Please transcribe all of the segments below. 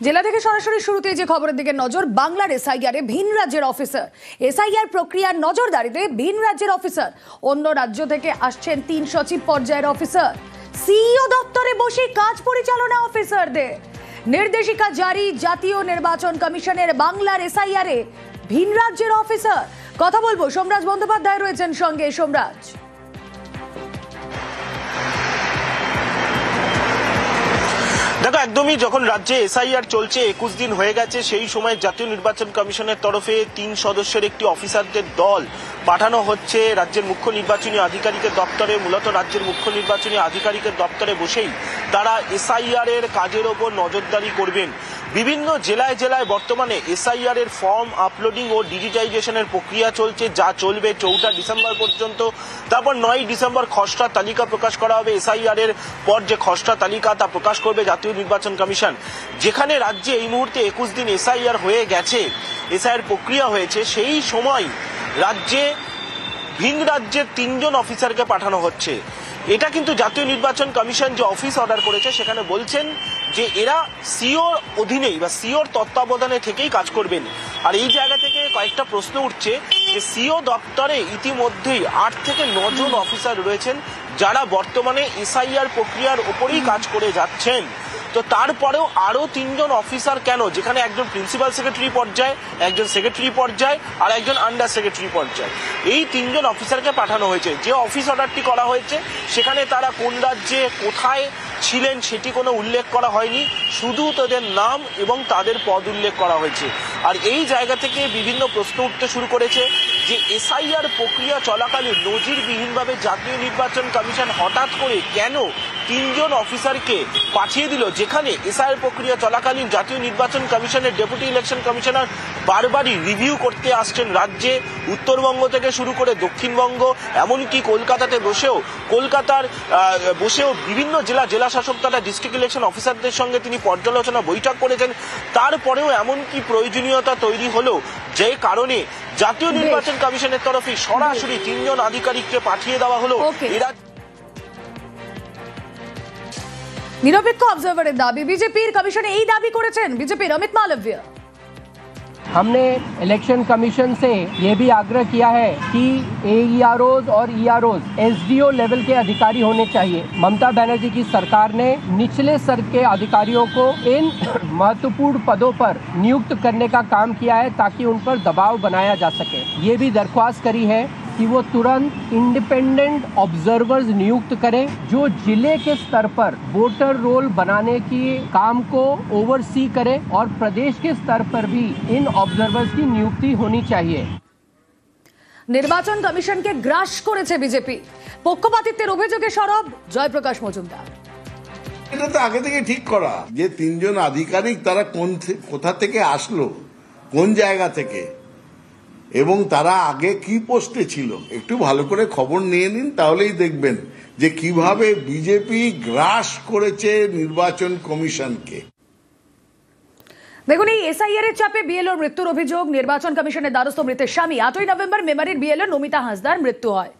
জেলা থেকে সরাসরি শুরুতে যে খবরের দিকে নজর, বাংলার এসআইআরে ভিন রাজ্যের অফিসার। এসআইআর প্রক্রিয়ার নজরদারিতে ভিন রাজ্যের অফিসার, অন্য রাজ্য থেকে আসছেন 3 সচিব পর্যায়ের অফিসার। সিইও দপ্তরে বসে কাজ পরিচালনা অফিসারদের নির্দেশিকা জারি জাতীয় নির্বাচন কমিশনের। বাংলার এসআইআরে ভিন রাজ্যের অফিসার। কথা বলবো, সোমরাজ বন্দ্যোপাধ্যায় রয়েছেন সঙ্গে। সোমরাজ, দেখো, একদমই যখন রাজ্যে এসআইআর চলছে 21 দিন হয়ে গেছে, সেই সময় জাতীয় নির্বাচন কমিশনের তরফে 3 সদস্যের একটি অফিসারদের দল পাঠানো হচ্ছে রাজ্যের মুখ্য নির্বাচনী আধিকারিকের দপ্তরে। মূলত রাজ্যের মুখ্য নির্বাচনী আধিকারিকের দপ্তরে বসেই তারা এসআইআর এর কাজের ওপর নজরদারি করবেন। বিভিন্ন জেলায় জেলায় বর্তমানে এসআইআর এর ফর্ম আপলোডিং ও ডিজিটাইজেশনের প্রক্রিয়া চলছে, যা চলবে 4 ডিসেম্বর পর্যন্ত। তারপর 9 ডিসেম্বর খসড়া তালিকা প্রকাশ করা হবে। এসআইআর এর পর যে খসড়া তালিকা তা প্রকাশ করবে জাতীয় নির্বাচন কমিশন। যেখানে রাজ্যে এই মুহূর্তে 21 দিন এসআইআর হয়ে গেছে, এসআইআর প্রক্রিয়া হয়েছে, সেই সময় রাজ্যে ভিন রাজ্যের 3 জন অফিসারকে পাঠানো হচ্ছে। এটা কিন্তু জাতীয় নির্বাচন কমিশন যে অফিস অর্ডার করেছে সেখানে বলছেন যে এরা সিওর অধীনেই বা সিওর তত্ত্বাবধানে থেকেই কাজ করবেন। আর এই জায়গা থেকে কয়েকটা প্রশ্ন উঠছে যে সিও দপ্তরে ইতিমধ্যেই 8 থেকে 9 জন অফিসার রয়েছেন যারা বর্তমানে এসআইআর প্রক্রিয়ার ওপরেই কাজ করে যাচ্ছেন। তো তারপরেও আরো 3 জন অফিসার কেন, যেখানে একজন প্রিন্সিপাল সেক্রেটারি পর্যায়ে, একজন সেক্রেটারি পর্যায়ে আর একজন আন্ডার সেক্রেটারি পর্যায়ে, এই 3 জন অফিসারকে পাঠানো হয়েছে। যে অফিস অর্ডারটি করা হয়েছে সেখানে তারা কোন রাজ্যে কোথায় ছিলেন সেটি কোনো উল্লেখ করা হয়নি, শুধু তাদের নাম এবং তাদের পদ উল্লেখ করা হয়েছে। আর এই জায়গা থেকে বিভিন্ন প্রশ্ন উঠতে শুরু করেছে যে এসআইআর প্রক্রিয়া চলাকালীন নজিরবিহীনভাবে জাতীয় নির্বাচন কমিশন হঠাৎ করে কেন 3 জন অফিসারকে পাঠিয়ে দিল, যেখানে এসআইআর প্রক্রিয়া চলাকালীন জাতীয় নির্বাচন কমিশনের ডেপুটি ইলেকশন কমিশনার বারবারই রিভিউ করতে আসছেন রাজ্যে, উত্তরবঙ্গ থেকে শুরু করে দক্ষিণবঙ্গ, এমনকি কলকাতাতে বসেও বিভিন্ন জেলা শাসক তথা ডিস্ট্রিক্ট ইলেকশন অফিসারদের সঙ্গে তিনি পর্যালোচনা বৈঠক করেছেন। তারপরেও এমনকি প্রয়োজনীয়তা তৈরি হলো যে কারণে জাতীয় নির্বাচন কমিশনের তরফে সরাসরি 3 জন আধিকারিককে পাঠিয়ে দেওয়া হলো। এরা নিরপেক্ষ অবজারভারের দাবি, বিজেপির কমিশনে এই দাবি করেছেন বিজেপির অমিত মালব্য। हमने इलेक्शन कमीशन से ये भी आग्रह किया है कि एईआरओज और ईआरओज एसडीओ लेवल के अधिकारी होने चाहिए। ममता बनर्जी की सरकार ने निचले स्तर के अधिकारियों को इन महत्वपूर्ण पदों पर नियुक्त करने का काम किया है ताकि उन पर दबाव बनाया जा सके। ये भी दरख्वास्त करी है कि वो तुरंत इंडिपेंडेंट ऑब्जर्वर्स नियुक्त करें जो जिले के स्तर पर वोटर रोल बनाने की काम को ओवरसी करें, और प्रदेश के स्तर पर भी इन ऑब्जर्वर्स की नियुक्ति होनी चाहिए। নির্বাচন কমিশনকে গ্রাস করেছে বিজেপি, পক্ষপাতিত্বের অভিযোগে সরব জয়প্রকাশ মজুমদার। এটা তো আগে থেকে ঠিক করা যে 3 জন আধিকারিক তারা কোথা থেকে আসলো, কোন জায়গা থেকে, এবং তারা আগে কি পোস্টে ছিল, একটু ভালো করে খবর নিয়ে নিন, তাহলেই দেখবেন যে কিভাবে বিজেপি গ্রাস করেছে নির্বাচন কমিশনকে। দেখুন, এই এসআইআর এর চাপে বিএলওর মৃত্যুর অভিযোগ। নির্বাচন কমিশনের দ্বারস্থ মৃতের স্বামী। 8ই নভেম্বর মেমারির বিএলও নমিতা হাঁসদার মৃত্যু হয়।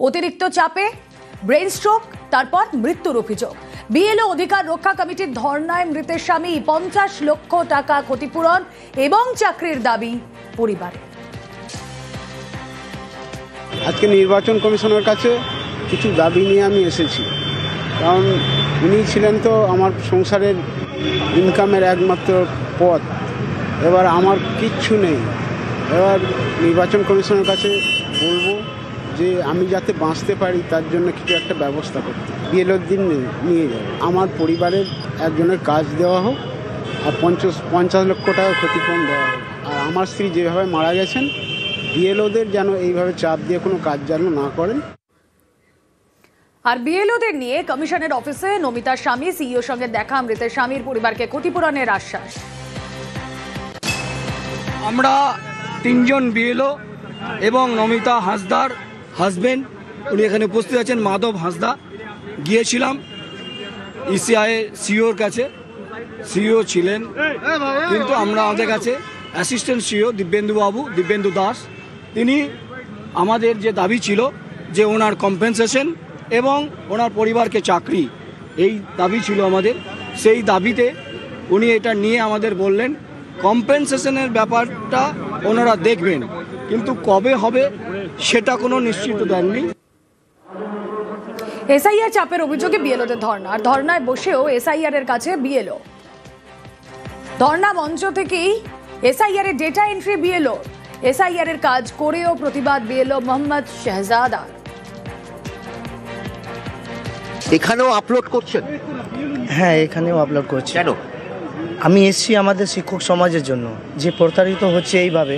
অতিরিক্ত চাপে ব্রেন স্ট্রোক, তারপর মৃত্যুর অভিযোগ। বিএলও অধিকার রক্ষা কমিটির ধর্নায় মৃতের স্বামী 50 লক্ষ টাকা ক্ষতিপূরণ এবং চাকরির দাবি পরিবারের। আজকে নির্বাচন কমিশনের কাছে কিছু দাবি নিয়ে আমি এসেছি, কারণ উনি ছিলেন তো আমার সংসারের ইনকামের একমাত্র পথ। এবার আমার কিচ্ছু নেই। এবার নির্বাচন কমিশনের কাছে বলবো যে আমি যাতে বাঁচতে পারি তার জন্য কিছু একটা ব্যবস্থা করতে, বিএলওর দিন নিয়ে যাবে, আমার পরিবারের একজনের কাজ দেওয়া হোক, আর 50 লক্ষ টাকা ক্ষতিপূরণ দেওয়া হোক। আর আমার স্ত্রী যেভাবে মারা গেছেন, বিএলওদের যেন এইভাবে চাপ দিয়ে কোনো কাজ যেন না করেন। আর বিএলওদের নিয়ে কমিশনের অফিসে নমিতার স্বামী সিইওর সঙ্গে দেখা, মৃতের স্বামীর পরিবারকে ক্ষতিপূরণের আশ্বাস। আমরা 3 জন বিএলও এবং নমিতা হাঁসদার হাজবেন্ড, উনি এখানে উপস্থিত আছেন, মাধব হাঁসদা, গিয়েছিলাম ইসিআই সিইওর কাছে। সিইও ছিলেন, কিন্তু আমাদের কাছে অ্যাসিস্ট্যান্ট সিইও দিব্যেন্দু দাস, তিনি আমাদের যে দাবি ছিল যে ওনার কম্পেনসেশন এবং ওনার পরিবারকে চাকরি, এই দাবি ছিল আমাদের। সেই দাবিতে উনি এটা নিয়ে আমাদের বললেন কম্পেনসেশনের ব্যাপারটা ওনারা দেখবেন, কিন্তু কবে হবে সেটা কোনো নিশ্চিত দেননি। এসআইআর চাপের অভিযোগে বিএলওদের ধর্ণা, আর ধর্ণায় বসেও এসআইআর এর কাছে বিএলও। ধর্ণা মঞ্চ থেকেই এসআইআর এর ডেটা এন্ট্রি বিএলও, এসআইআর এর কাজ করেও প্রতিবাদ বিএলও মোহাম্মদ শাহজাদা। এখানেও আপলোড করছেন? হ্যাঁ, এখানেও আপলোড করছি। কেন? আমি এসছি আমাদের শিক্ষক সমাজের জন্য, যে প্রতারিত হচ্ছে এইভাবে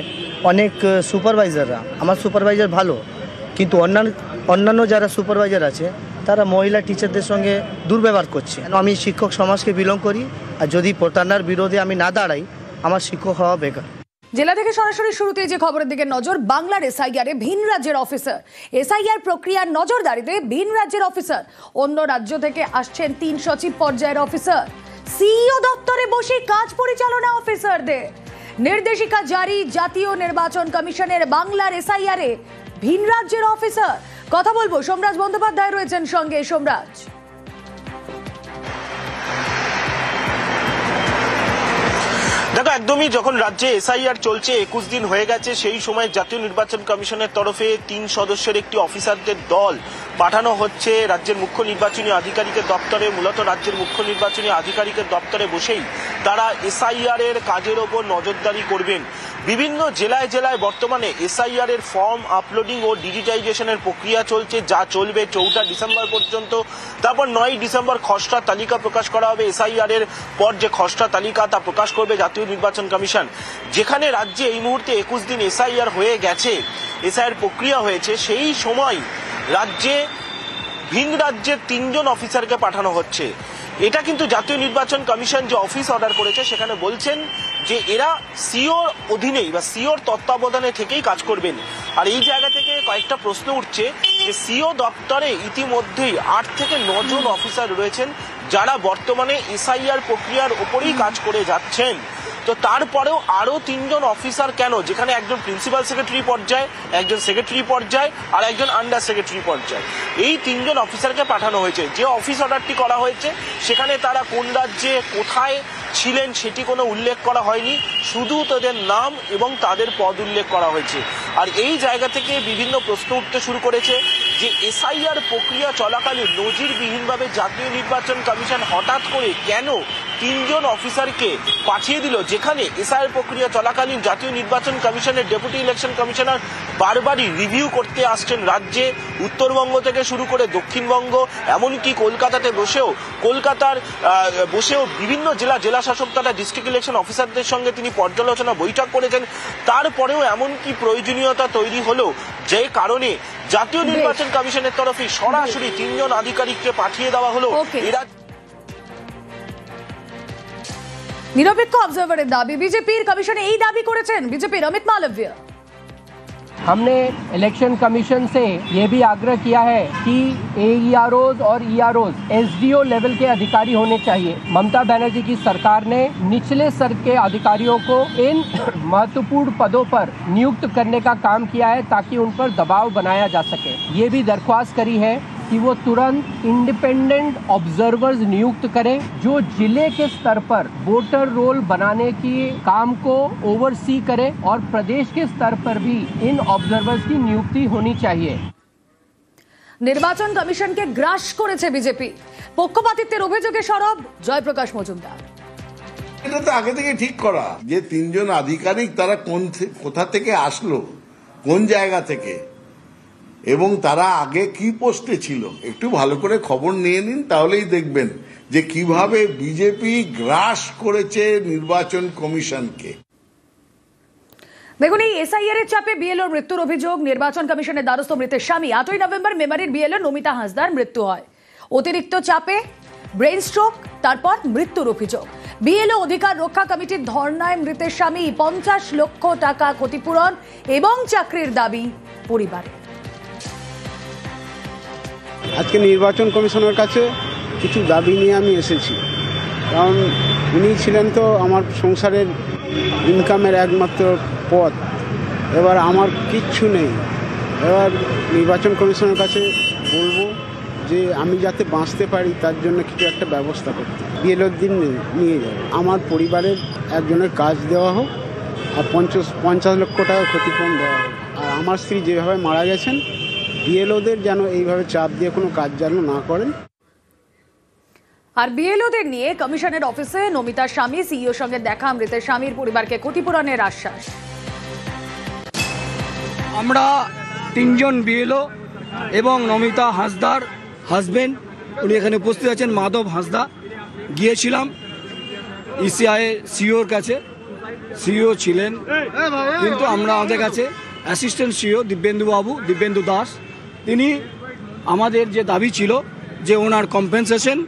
অনেক সুপারভাইজাররা। আমার সুপারভাইজার ভালো, কিন্তু অন্যান্য যারা সুপারভাইজার আছে তারা মহিলা টিচারদের সঙ্গে দুর্ব্যবহার করছে। আমি শিক্ষক সমাজকে বিলং করি, আর যদি প্রতারণার বিরোধে আমি না দাঁড়াই, আমার শিক্ষক হওয়া বেকার। জেলা থেকে সরাসরি শুরুতে যে খবরের দিকে নজর, বাংলার এসআইআরে ভিন রাজ্যের অফিসার। এসআইআর প্রক্রিয়ার নজরদারিতে ভিন রাজ্যের অফিসার, অন্য রাজ্য থেকে আসছেন 3 সচিব পর্যায়ের অফিসার। সিইও দপ্তরে বসে কাজ পরিচালনা অফিসারদের নির্দেশিকা জারি জাতীয় নির্বাচন কমিশনের। বাংলার এসআইআরে ভিন রাজ্যের অফিসার। কথা বলবো, সোমরাজ বন্দ্যোপাধ্যায় রয়েছেন সঙ্গে। সোমরাজ, দেখো, একদমই যখন রাজ্যে এসআইআর চলছে 21 দিন হয়ে গেছে, সেই সময় জাতীয় নির্বাচন কমিশনের তরফে 3 সদস্যের একটি অফিসারদের দল পাঠানো হচ্ছে রাজ্যের মুখ্য নির্বাচনী আধিকারিকের দপ্তরে। মূলত রাজ্যের মুখ্য নির্বাচনী আধিকারিকের দপ্তরে বসেই তারা এসআইআর এর কাজের ওপর নজরদারি করবেন। বিভিন্ন জেলায় জেলায় বর্তমানে এসআইআর এর ফর্ম আপলোডিং ও ডিজিটাইজেশনের প্রক্রিয়া চলছে, যা চলবে 4 ডিসেম্বর পর্যন্ত। তারপর 9 ডিসেম্বর খসড়া তালিকা প্রকাশ করা হবে। এসআইআর এর পর যে খসড়া তালিকা তা প্রকাশ করবে জাতীয় নির্বাচন কমিশন। যেখানে রাজ্যে এই মুহূর্তে 21 দিন এসআইআর হয়ে গেছে, এসআইআর প্রক্রিয়া হয়েছে, সেই সময় রাজ্যে ভিন রাজ্যের 3 জন অফিসারকে পাঠানো হচ্ছে। এটা কিন্তু জাতীয় নির্বাচন কমিশন যে অফিস অর্ডার করেছে সেখানে বলছেন যে এরা সিওর অধীনেই বা সিওর তত্ত্বাবধানে থেকেই কাজ করবেন। আর এই জায়গা থেকে কয়েকটা প্রশ্ন উঠছে যে সিও দপ্তরে ইতিমধ্যেই 8 থেকে 9 জন অফিসার রয়েছেন যারা বর্তমানে এসআইআর প্রক্রিয়ার উপরেই কাজ করে যাচ্ছেন। তো তারপরেও আরো 3 জন অফিসার কেন, যেখানে একজন প্রিন্সিপাল সেক্রেটারি পর্যায়ে, একজন সেক্রেটারি পর্যায়ে আর একজন আন্ডার সেক্রেটারি পর্যায়ে, এই 3 জন অফিসারকে পাঠানো হয়েছে। যে অফিস অর্ডারটি করা হয়েছে সেখানে তারা কোন রাজ্যে কোথায় ছিলেন সেটি কোনো উল্লেখ করা হয়নি, শুধু তাদের নাম এবং তাদের পদ উল্লেখ করা হয়েছে। আর এই জায়গা থেকে বিভিন্ন প্রশ্ন উঠতে শুরু করেছে যে এসআইআর প্রক্রিয়া চলাকালীন নজিরবিহীনভাবে জাতীয় নির্বাচন কমিশন হঠাৎ করে কেন 3 জন অফিসারকে পাঠিয়ে দিল, যেখানে এসআইআর প্রক্রিয়া চলাকালীন জাতীয় নির্বাচন কমিশনের ডেপুটি ইলেকশন কমিশনার বারবারই রিভিউ করতে আসছেন রাজ্যে, উত্তরবঙ্গ থেকে শুরু করে দক্ষিণবঙ্গ, এমনকি কলকাতাতে বসেও বিভিন্ন জেলা শাসক তথা ডিস্ট্রিক্ট ইলেকশন অফিসারদের সঙ্গে তিনি পর্যালোচনা বৈঠক করেছেন। তারপরেও এমনকি প্রয়োজনীয়তা তৈরি হলো যে কারণে জাতীয় নির্বাচন কমিশনের তরফে সরাসরি 3 জন আধিকারিককে পাঠিয়ে দেওয়া হলো। এরা নিরপেক্ষ অবজারভারের দাবি, বিজেপির কমিশনে এই দাবি করেছেন বিজেপির অমিত মালব্য। हमने इलेक्शन कमीशन से ये भी आग्रह किया है कि AEROs और EROs SDO लेवल के अधिकारी होने चाहिए। ममता बनर्जी की सरकार ने निचले स्तर के अधिकारियों को इन महत्वपूर्ण पदों पर नियुक्त करने का काम किया है ताकि उन पर दबाव बनाया जा सके। ये भी दरख्वास्त करी है कि वो तुरंत इंडिपेंडेंट ऑब्जर्वर्स नियुक्त करें जो जिले के स्तर पर वोटर रोल बनाने की काम को ओवरसी करें, और प्रदेश के स्तर पर भी इन ऑब्जर्वर्स की नियुक्ति होनी चाहिए। নির্বাচন কমিশনকে গ্রাস করেছে বিজেপি, পক্ষপাতিত্বের অভিযোগে সরব জয়প্রকাশ মজুমদার। এটা তো আগে থেকে ঠিক করা যে 3 জন আধিকারিক তারা কোথা থেকে আসলো, কোন জায়গা থেকে, এবং তারা আগে কি পোস্টে ছিল, একটু ভালো করে খবর নিয়ে নিন, তাহলেই দেখবেন যে কিভাবে বিজেপি গ্রাস করেছে নির্বাচন কমিশনকে। দেখুন, এই এসআইআর এর চাপে বিএলওর মৃত্যুর অভিযোগ। নির্বাচন কমিশনের দ্বারস্থ মৃতের স্বামী। 8ই নভেম্বর মেমারির বিএলও নমিতা হাসদার মৃত্যু হয়। অতিরিক্ত চাপে ব্রেন স্ট্রোক, তারপর মৃত্যুর অভিযোগ। বিএলও অধিকার রক্ষা কমিটির ধর্নায় মৃতের স্বামী 50 লক্ষ টাকা ক্ষতিপূরণ এবং চাকরির দাবি পরিবারের। আজকে নির্বাচন কমিশনের কাছে কিছু দাবি নিয়ে আমি এসেছি, কারণ উনি ছিলেন তো আমার সংসারের ইনকামের একমাত্র পথ। এবার আমার কিচ্ছু নেই। এবার নির্বাচন কমিশনের কাছে বলবো যে আমি যাতে বাঁচতে পারি তার জন্য কিছু একটা ব্যবস্থা করতে, বিএলওর দিন নিয়ে যাবে। আমার পরিবারের একজনের কাজ দেওয়া হোক আর 50 লক্ষ টাকা ক্ষতিপূরণ দেওয়া হোক। আর আমার স্ত্রী যেভাবে মারা গেছেন, বিএলওদের যেন এইভাবে চাপ দিয়ে কোনো কাজ যেন না করেন। আর বিএলওদের নিয়ে কমিশনের অফিসে নমিতার স্বামী সিইওর সঙ্গে দেখা, মৃতের স্বামীর পরিবারকে ক্ষতিপূরণের আশ্বাস। আমরা 3 জন বিএলও এবং নমিতা হাঁসদার হাজবেন্ড, উনি এখানে উপস্থিত আছেন, মাধব হাঁসদা, গিয়েছিলাম ইসিআই সিওর কাছে। সিও ছিলেন, কিন্তু আমরা আমাদের কাছে অ্যাসিস্ট্যান্ট সিও দিব্যেন্দু দাস, তিনি আমাদের যে দাবি ছিল যে ওনার কম্পেনসেশন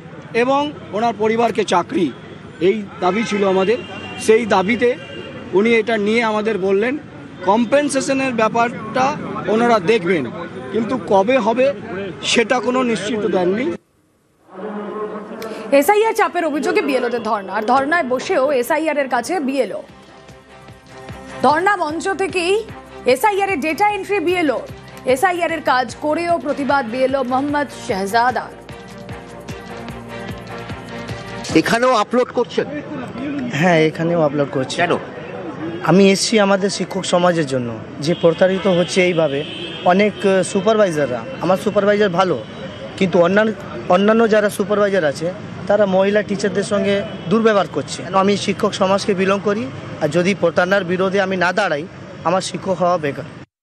এবং ওনার পরিবারকে চাকরি, এই দাবি ছিল আমাদের। সেই দাবিতে উনি এটা নিয়ে আমাদের বললেন কম্পেনসেশনের ব্যাপারটা ওনারা দেখবেন, কিন্তু কবে হবে সেটা কোনো নিশ্চিত দেননি। এসআইআর চাপের অভিযোগে বিএলওদের ধর্ণা, আর ধর্ণায় বসেও এসআইআর এর কাছে বিএলও। ধর্ণা মঞ্চ থেকেই এসআইআর এর ডেটা এন্ট্রি বিএলও, এসআইআর এর কাজ করেও প্রতিবাদ বিএলও মোহাম্মদ শাহজাদার। এখানেও আপলোড করছেন? হ্যাঁ, এখানেও আপলোড করছি। কেন? আমি এসছি আমাদের শিক্ষক সমাজের জন্য, যে প্রতারিত হচ্ছে এইভাবে অনেক সুপারভাইজাররা। আমার সুপারভাইজার ভালো, কিন্তু অন্যান্য যারা সুপারভাইজার আছে তারা মহিলা টিচারদের সঙ্গে দুর্ব্যবহার করছে। আমি শিক্ষক সমাজকে বিলং করি, আর যদি প্রতারণার বিরোধে আমি না দাঁড়াই, আমার শিক্ষক হওয়া বেকার।